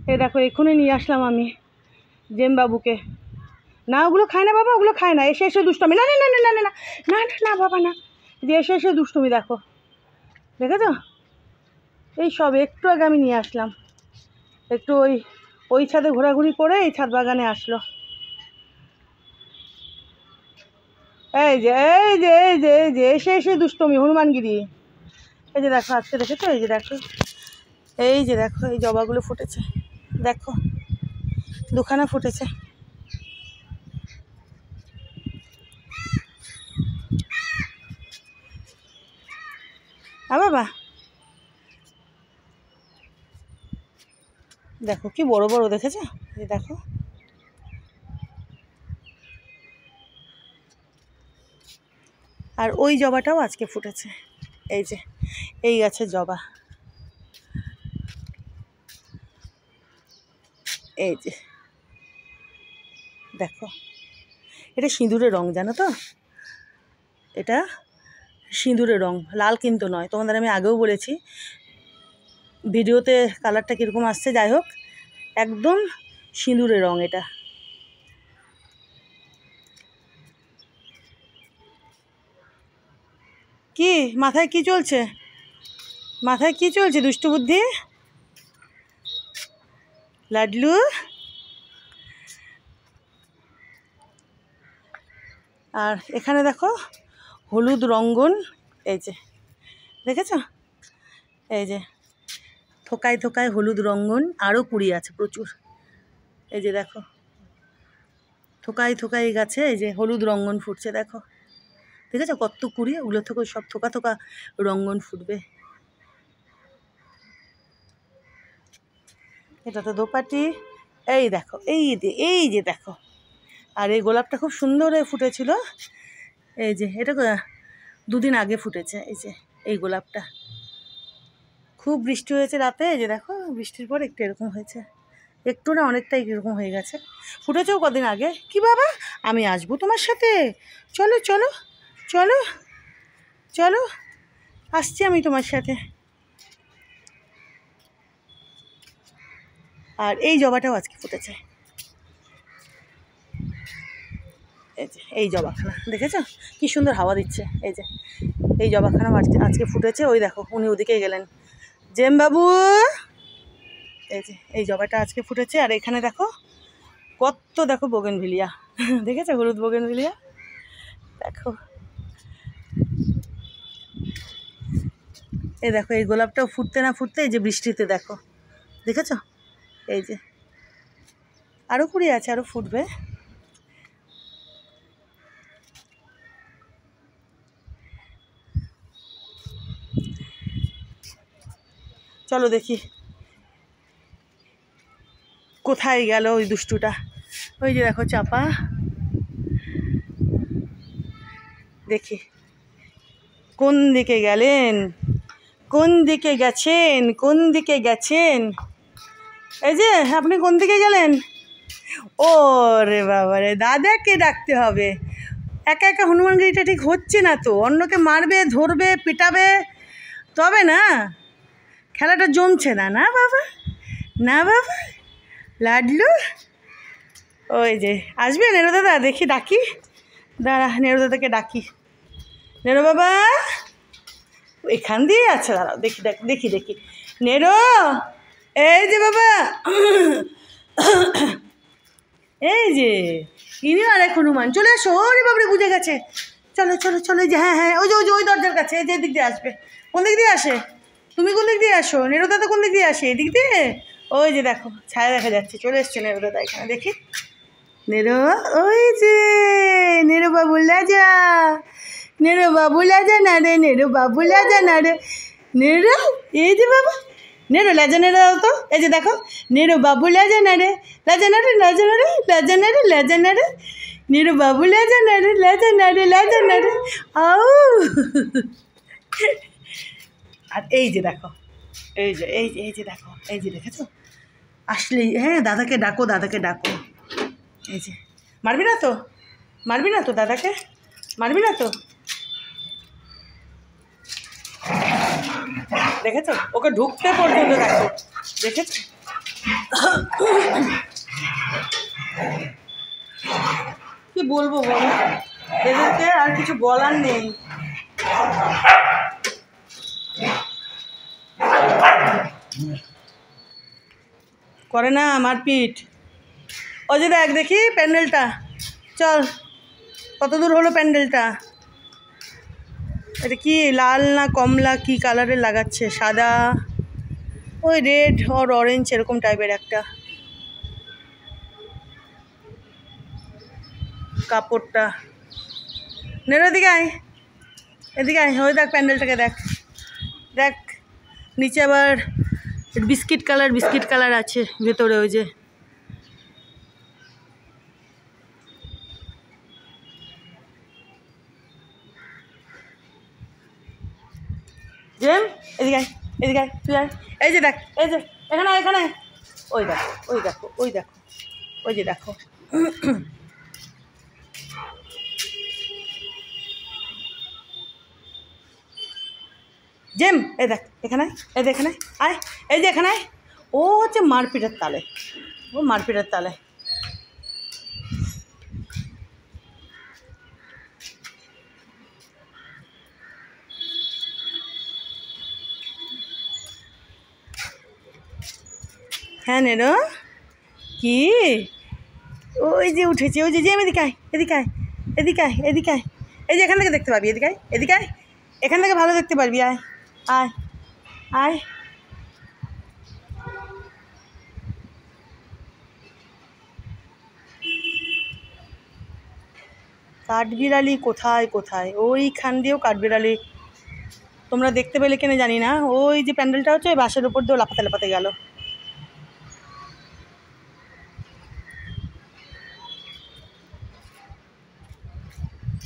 এই দেখো এক্ষুনি নিয়ে আসলাম আমি জেম বাবুকে। না ওগুলো খায় না বাবা, ওগুলো খায় না। এসে এসে দুষ্টমি, না না না না না না না না না বাবা না, যে এসে এসে দুষ্টমি দেখো, দেখেছো? এই সব একটু আগে আমি নিয়ে আসলাম, একটু ওই ছাদে ঘোরাঘুরি করে এই ছাদ বাগানে আসলো। এই যে এই যে এই যে এই যে এসে এসে দুষ্টমি হনুমানগিরি। এই যে দেখো আজকে দেখেছো, এই যে দেখো, এই যে দেখো এই জবাগুলো ফুটেছে, দেখো দুখানা ফুটেছে। বাবা দেখো কি বড় বড়, দেখেছো? এই দেখো আর ওই জবাটাও আজকে ফুটেছে, এই যে এই গাছের জবা, এই যে দেখো। এটা সিঁদুরের রং, জানো তো? এটা সিঁদুরের রং, লাল কিন্তু নয়। তোমাদের আমি আগেও বলেছি ভিডিওতে কালারটা কীরকম আসছে, যাই হোক একদম সিঁদুরের রং এটা। কি মাথায় কি চলছে, মাথায় কি চলছে দুষ্টু বুদ্ধি লাডলু? আর এখানে দেখো হলুদ রঙ্গন, এই যে দেখেছো? এই যে থোকায় থোকায় হলুদ রঙ্গন, আরও কুড়ি আছে প্রচুর। এই যে দেখো থোকায় থোকায় গাছে এই যে হলুদ রঙ্গন ফুটছে, দেখো দেখেছো কত কুড়ি? ওগুলো থেকে সব থোকা থোকা রঙ্গন ফুটবে। এটা তো দোপাটি, এই দেখো এই যে দেখো। আর এই গোলাপটা খুব সুন্দর হয়ে ফুটেছিল, এই যে এটা দুদিন আগে ফুটেছে। এই যে এই গোলাপটা খুব বৃষ্টি হয়েছে রাতে, এই যে দেখো বৃষ্টির পর একটু এরকম হয়েছে, একটু না অনেকটাই এরকম হয়ে গেছে। ফুটেছেও কদিন আগে। কি বাবা আমি আসবো তোমার সাথে, চলো চলো চলো চলো, আসছি আমি তোমার সাথে। আর এই জবাটাও আজকে ফুটেছে, এই যে এই জবাখানা দেখেছো কি সুন্দর হাওয়া দিচ্ছে। এই যে এই জবাখানাও আজকে ফুটেছে। ওই দেখো উনি ওদিকেই গেলেন, জেম বাবু। এই যে এই জবাটা আজকে ফুটেছে। আর এখানে দেখো কত, দেখো বোগেনভিলিয়া, দেখেছো হলুদ বোগেনভিলিয়া, দেখো এই দেখো এই গোলাপটাও ফুটতে না ফুটতে এই যে বৃষ্টিতে দেখো, দেখেছো? এই যে আরও কুড়ি আছে, আরও ফুটবে। চলো দেখি কোথায় গেল ওই দুষ্টুটা। ওই যে দেখো চাপা, দেখি কোন দিকে গেলেন, কোন দিকে গেছেন, কোন দিকে গেছেন? এই যে আপনি কোন দিকে গেলেন? ও রে বাবা রে, দাদাকে ডাকতে হবে। একা একা হনুমানগিরিটা ঠিক হচ্ছে না তো, অন্যকে মারবে ধরবে পিটাবে তবে না, খেলাটা জমছে না। না বাবা, না বাবা লাডলু। ওই যে আসবে নেরো দাদা, দেখি ডাকি, দাঁড়া নেরো দাদাকে ডাকি। নেরো বাবা এখান দিয়ে আছে, দাঁড়াও দেখি দেখি দেখি। নেরো, এই যে বাবা, এই যে ইনি আরেক হনুমান, চলে এসো। ওরে বাবরে বুঝে গেছে, চলো চলো চলো। যে হ্যাঁ হ্যাঁ ওই যে ওই যে ওই দরজার কাছে, এই যে এদিক দিয়ে আসবে। কোন দিক দিয়ে আসে? তুমি কোন দিক দিয়ে আসো? নেরো দাদা কোন দিক দিয়ে আসে? এদিক দিয়ে। ওই যে দেখো ছায়া দেখা যাচ্ছে, চলে এসছে নেরো দাদা এখানে, দেখি। নেরো, ওই যে নেরো বাবু লাজা, নেরো বাবু লাজা না রে, নেরো বাবু লাজা না রে। নেরো, এই যে বাবা নেরো লাজা নেড়ে দাও তো। এই যে দেখো নেরো বাবু লাজা না রে, লাজা না রে, লাজা না রে, লাজা না রে, লাজা না রে, নেরো বাবু লাজা না রে, লাজা না রে, লাজা না রে। আউ আর এই যে দেখো, এই যে এই যে দেখো, এই যে দেখেছো আসলেই। হ্যাঁ দাদাকে ডাকো, দাদাকে ডাকো। এই যে মারবি না তো, মারবি না তো দাদাকে, মারবি না তো? দেখেছো ওকে ঢুকতে পর্যন্ত দেখো, দেখেছো? কি বলবো বলো, এদেরকে আর কিছু বলার নেই। করে না মারপিট। ওই যে দেখ, দেখি প্যান্ডেলটা, চল কত দূর হলো প্যান্ডেলটা। এটা কি লাল না কমলা কি কালারের লাগাচ্ছে, সাদা, ওই রেড আর অরেঞ্জ এরকম টাইপের একটা কাপড়টা। নেড়ো এদিকে আয়, এদিকে আয়। ওই দেখ প্যান্ডেলটাকে দেখ, দেখ নিচে আবার বিস্কিট কালার আছে ভেতরে। ওই যে জেম, এদিকে আয়, এদিকে আয়, তুই আয়। এই যে দেখ, এই যে এখানে, এখানে, ওই দেখো, ওই দেখো, ওই দেখো, ওই যে দেখো। জেম, এই দেখ এখানে, এই যে এখানে আয়, এই যে এখানে আয়। ও হচ্ছে মারপিটের তালে, ও মারপিটের তালে। হ্যাঁ নেরো, কি ওই যে উঠেছে, ওই যে জেম এদিকে আয়, এদিকে আয়, এদিকে আয়, এদিকে আয়। এই যে এখান থেকে দেখতে পাবি, এদিকে আয়, এদিকে আয়, এখান থেকে ভালো দেখতে পারবি। আয় আয় আয়। কাঠবিড়ালি কোথায় কোথায়, ওইখান দিয়েও কাঠবিড়ালি তোমরা দেখতে পেলে কেন জানি না। ওই যে প্যান্ডেলটা হচ্ছে ওই বাসের উপর দিয়েও লাফাতে লাফাতে গেল।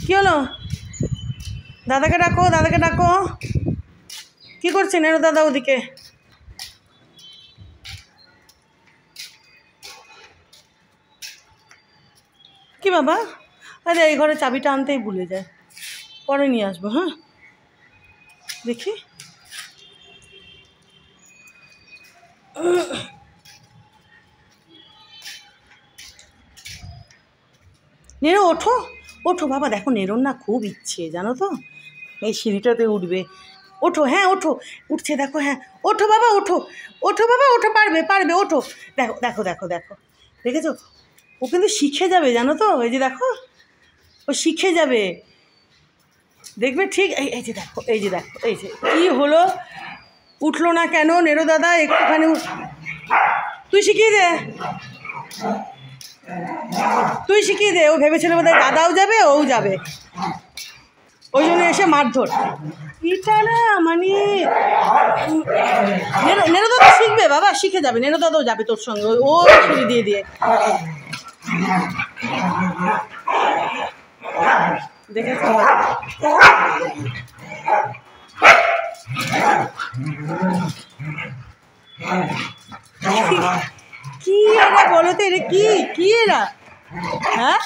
কি হলো, দাদাকে ডাকো, দাদাকে ডাকো। কি করছেন এর দাদা ওদিকে? কি বাবা, আরে এই ঘরে চাবিটা আনতেই ভুলে যায়, পরে নিয়ে আসবো। হ্যাঁ দেখি, নেরো ওঠো, ওঠো বাবা। দেখো নেরোর না খুব ইচ্ছে জানো তো, এই সিঁড়িটাতে উঠবে। ওঠো, হ্যাঁ ওঠো, উঠছে দেখো, হ্যাঁ ওঠো বাবা, ওঠো, ওঠো বাবা, ওঠো, পারবে পারবে, ওঠো। দেখো দেখো দেখো দেখো, দেখেছো, ও কিন্তু শিখে যাবে জানো তো। এই যে দেখো, ও শিখে যাবে, দেখবে ঠিক। এই যে দেখো, এই যে দেখো, এই যে কী হলো, উঠলো না কেন নেরো দাদা? একটুখানি তুই শিখিয়ে দে, তুই শিখিয়ে দে। ও ভেবেছিল বোধহয় দাদাও যাবে, ওও যাবে, ওই জন্য এসে মারধর। এটা না মানে নেরো দাদা শিখবে বাবা, শিখে যাবে, নেরো দাদাও যাবে তোর সঙ্গে, ও সিঁড়ি দিয়ে দিয়ে। দেখেছ কি এরা, বলো তো এটা কি, কি এরা? হ্যাঁ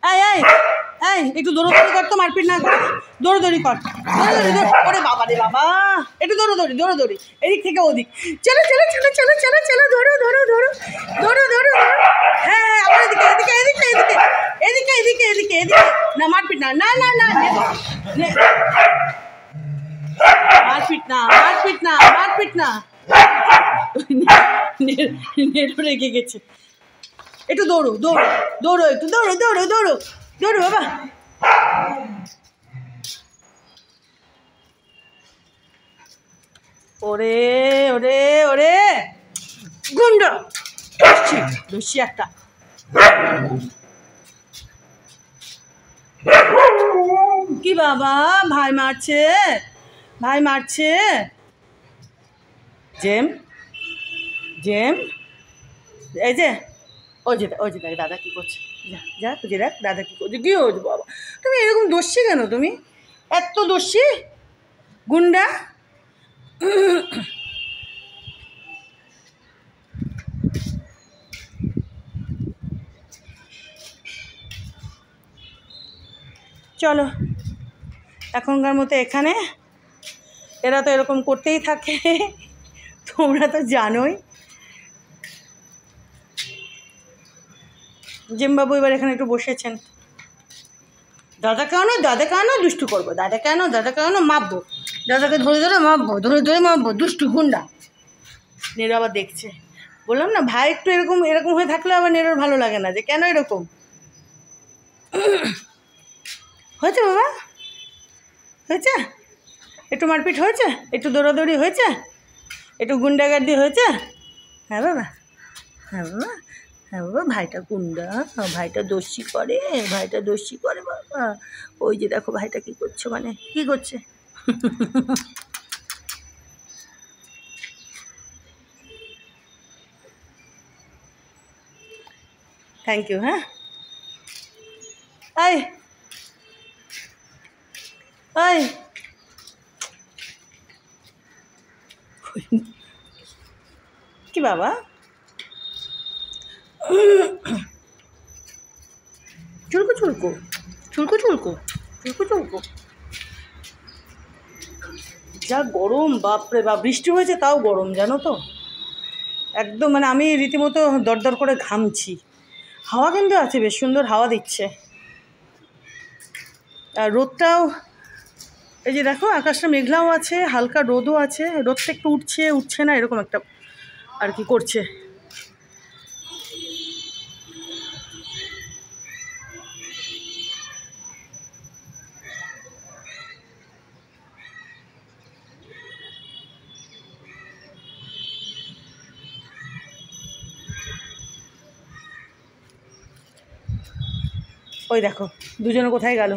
এই এই এই, একটু দৌড়োদৌড়ি কর তো, মারপিট না করে দৌড়োদৌড়ি কর, দৌড়োদৌড়ি। ওরে বাবা রে বাবা, একটু দৌড়োদৌড়ি, দৌড়োদৌড়ি, এদিক থেকে ওদিক। চলো চলো চলো চলো চলো চলো, ধরো ধরো ধরো ধরো ধরো। হ্যাঁ হ্যাঁ, আবার এদিকে এদিকে এদিকে এদিকে এদিকে এদিকে এদিকে এদিকে। না মারপিট না, না না না, মারপিট না, মারপিট না, মারপিট না। নেরো রেগে গেছে। একটু দৌড়ো দৌড়ো দৌড়ো, একটু দৌড়ো দৌড়ো দৌড়ো দৌড়ো বাবা। ওরে ওরে ওরে গুন্ডা, বেশি একটা। কি বাবা, ভাই মারছে, ভাই মারছে। জেম, জেম, এই যে ওই যে, ওই যে দেখ দাদা কী করছে, যা যা তুই দেখ দাদা কী করছে। কী হয়েছে বাবা, তুমি এরকম দোষী কেন, তুমি এত দোষী গুন্ডা? চলো এখনকার মতো এখানে এরা তো এরকম করতেই থাকে, তোমরা তো জানোই। জিমবাবু এবার এখানে একটু বসেছেন। দাদা কেন দুষ্টু করবো, দাদা কেন মাপবো, দাদাকে ধরে ধরে মাপবো, ধরে মাপবো, দুষ্টু গুন্ডা। নেরো আবার দেখছে। বললাম না ভাই একটু এরকম হয়ে থাকলে আবার নেরোর ভালো লাগে না, যে কেন এরকম হয়েছে বাবা, হয়েছে একটু মারপিট হয়েছে, একটু দৌড়াদৌড়ি হয়েছে, একটু গুন্ডাগার্দি হয়েছে। হ্যাঁ বাবা, হ্যাঁ বাবা, হ্যাঁ বাবা, ভাইটা গুন্ডা, ভাইটা দোষী করে বাবা। ওই যে দেখো ভাইটা কী করছে, মানে কী করছে। Thank you. হ্যাঁ আয় আয়, কি বাবা, চুলকো। যা গরম, বাপরে বাপ, বৃষ্টি হয়েছে তাও গরম জানো তো, একদম মানে আমি রীতিমতো দরদর করে ঘামছি। হাওয়া কিন্তু আছে, বেশ সুন্দর হাওয়া দিচ্ছে, আর রোদটাও এই যে দেখো, আকাশটা মেঘলাও আছে, হালকা রোদও আছে, রোদটা একটু উঠছে না, এরকম একটা আর কি করছে। ওই দেখো দুজনে কোথায় গেল,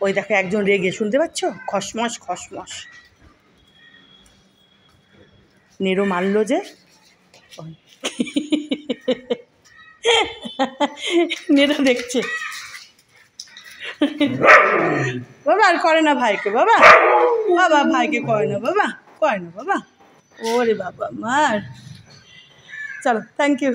ওই দেখো একজন রেগে, শুনতে পাচ্ছ, খসমস। নেরো মারলো যে, নেরো দেখছে। বাবা আর করে না ভাইকে, বাবা ভাইকে করে না বাবা, ওরে বাবা মার। চলো, থ্যাংক ইউ।